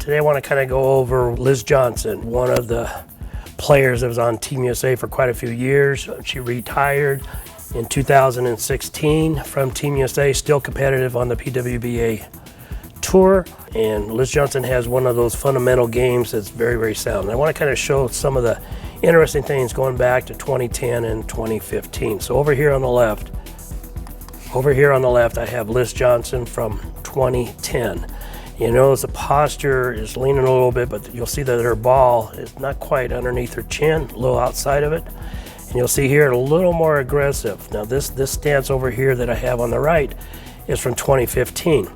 Today I want to kind of go over Liz Johnson, one of the players that was on Team USA for quite a few years. She retired in 2016 from Team USA, still competitive on the PWBA tour. And Liz Johnson has one of those fundamental games that's very, very sound. And I want to kind of show some of the interesting things going back to 2010 and 2015. So over here on the left, I have Liz Johnson from 2010. You notice the posture is leaning a little bit, but you'll see that her ball is not quite underneath her chin, a little outside of it. And you'll see here a little more aggressive. Now this stance over here that I have on the right is from 2015.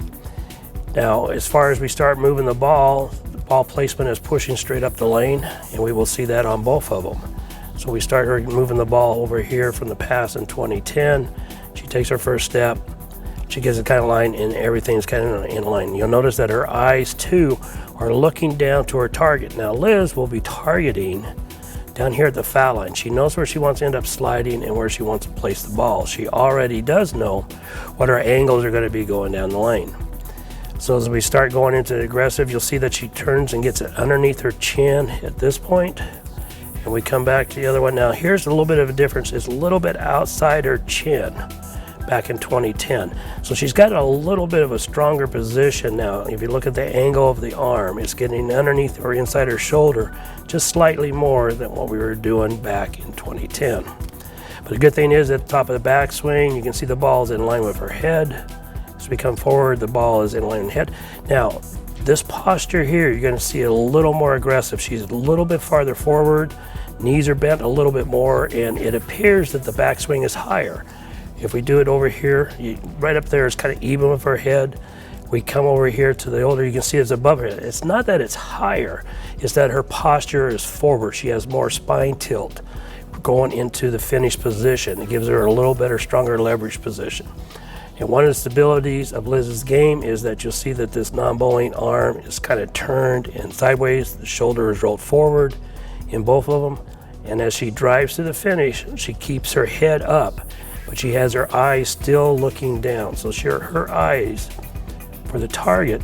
Now, as far as we start moving the ball placement is pushing straight up the lane, and we will see that on both of them. So we start her moving the ball over here from the pass in 2010. She takes her first step. She gets it kind of line, and everything's kind of in line. You'll notice that her eyes too are looking down to her target. Now Liz will be targeting down here at the foul line. She knows where she wants to end up sliding and where she wants to place the ball. She already does know what her angles are going to be going down the lane. So as we start going into the aggressive, you'll see that she turns and gets it underneath her chin at this point. And we come back to the other one. Now here's a little bit of a difference. It's a little bit outside her chin back in 2010. So she's got a little bit of a stronger position now. If you look at the angle of the arm, it's getting underneath or inside her shoulder just slightly more than what we were doing back in 2010. But the good thing is at the top of the backswing, you can see the ball is in line with her head. As we come forward, the ball is in line with the head. Now, this posture here, you're gonna see a little more aggressive. She's a little bit farther forward, knees are bent a little bit more, and it appears that the backswing is higher. If we do it over here, right up there is kind of even with her head. We come over here to the older, you can see it's above her head. It's not that it's higher, it's that her posture is forward. She has more spine tilt going into the finish position. It gives her a little better, stronger leverage position. And one of the stabilities of Liz's game is that you'll see that this non-bowling arm is kind of turned and sideways. The shoulder is rolled forward in both of them. And as she drives to the finish, she keeps her head up, but she has her eyes still looking down. So her eyes for the target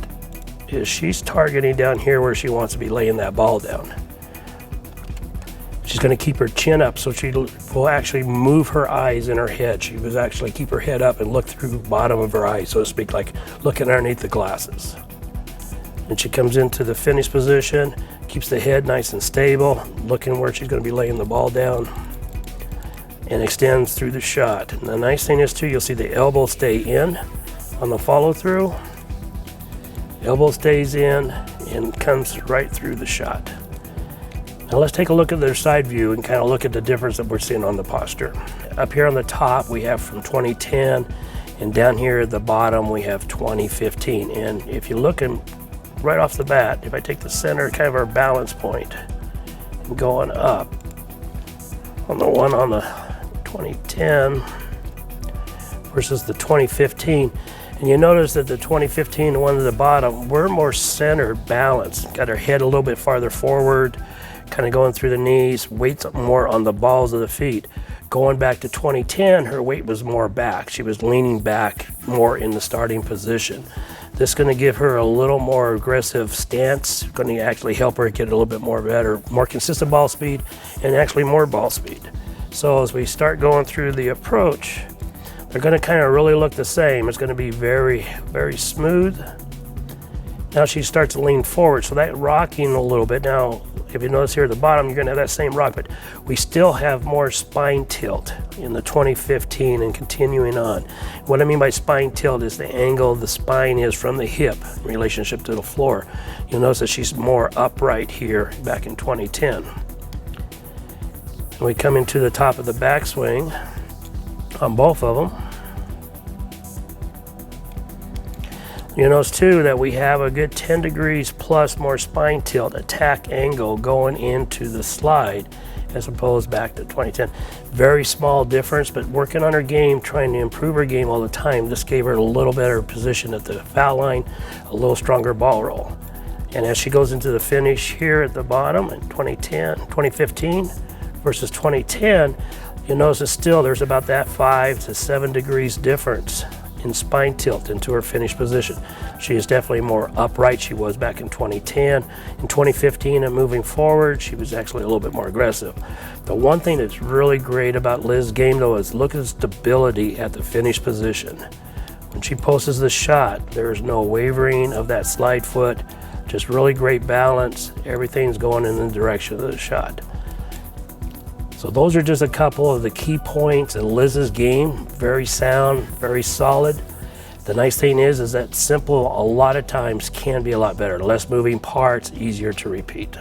is she's targeting down here where she wants to be laying that ball down. She's going to keep her chin up, so she will actually move her eyes in her head. She was actually keep her head up and look through the bottom of her eyes, so to speak, like looking underneath the glasses. And she comes into the finish position, keeps the head nice and stable, looking where she's going to be laying the ball down, and extends through the shot. And the nice thing is too, you'll see the elbow stay in on the follow through. Elbow stays in and comes right through the shot. Now let's take a look at their side view and kind of look at the difference that we're seeing on the posture. Up here on the top we have from 2010, and down here at the bottom we have 2015. And if you're looking right off the bat, if I take the center, kind of our balance point, and going up on the one on the 2010 versus the 2015, and you notice that the 2015, the one at the bottom, we're more centered, balanced, got our head a little bit farther forward, kind of going through the knees, weight more on the balls of the feet. Going back to 2010, her weight was more back. She was leaning back more in the starting position. This is going to give her a little more aggressive stance, going to actually help her get a little bit more better, more consistent ball speed, and actually more ball speed. So as we start going through the approach, they're going to kind of really look the same. It's going to be very, very smooth. Now she starts to lean forward, so that rocking a little bit. Now, if you notice here at the bottom, you're going to have that same rock, but we still have more spine tilt in the 2015 and continuing on. What I mean by spine tilt is the angle the spine is from the hip in relationship to the floor. You'll notice that she's more upright here back in 2010. And we come into the top of the backswing on both of them. You notice too that we have a good 10 degrees plus more spine tilt attack angle going into the slide as opposed back to 2010. Very small difference, but working on her game, trying to improve her game all the time. This gave her a little better position at the foul line, a little stronger ball roll. And as she goes into the finish here at the bottom in 2015 versus 2010, you notice that still there's about that 5 to 7 degrees difference in spine tilt into her finished position. She is definitely more upright she was back in 2010. In 2015 and moving forward, she was actually a little bit more aggressive. The one thing that's really great about Liz's game though is look at the stability at the finished position. When she posts the shot, there's no wavering of that slide foot, just really great balance. Everything's going in the direction of the shot. So those are just a couple of the key points in Liz's game. Very sound, very solid. The nice thing is that simple a lot of times can be a lot better. Less moving parts, easier to repeat.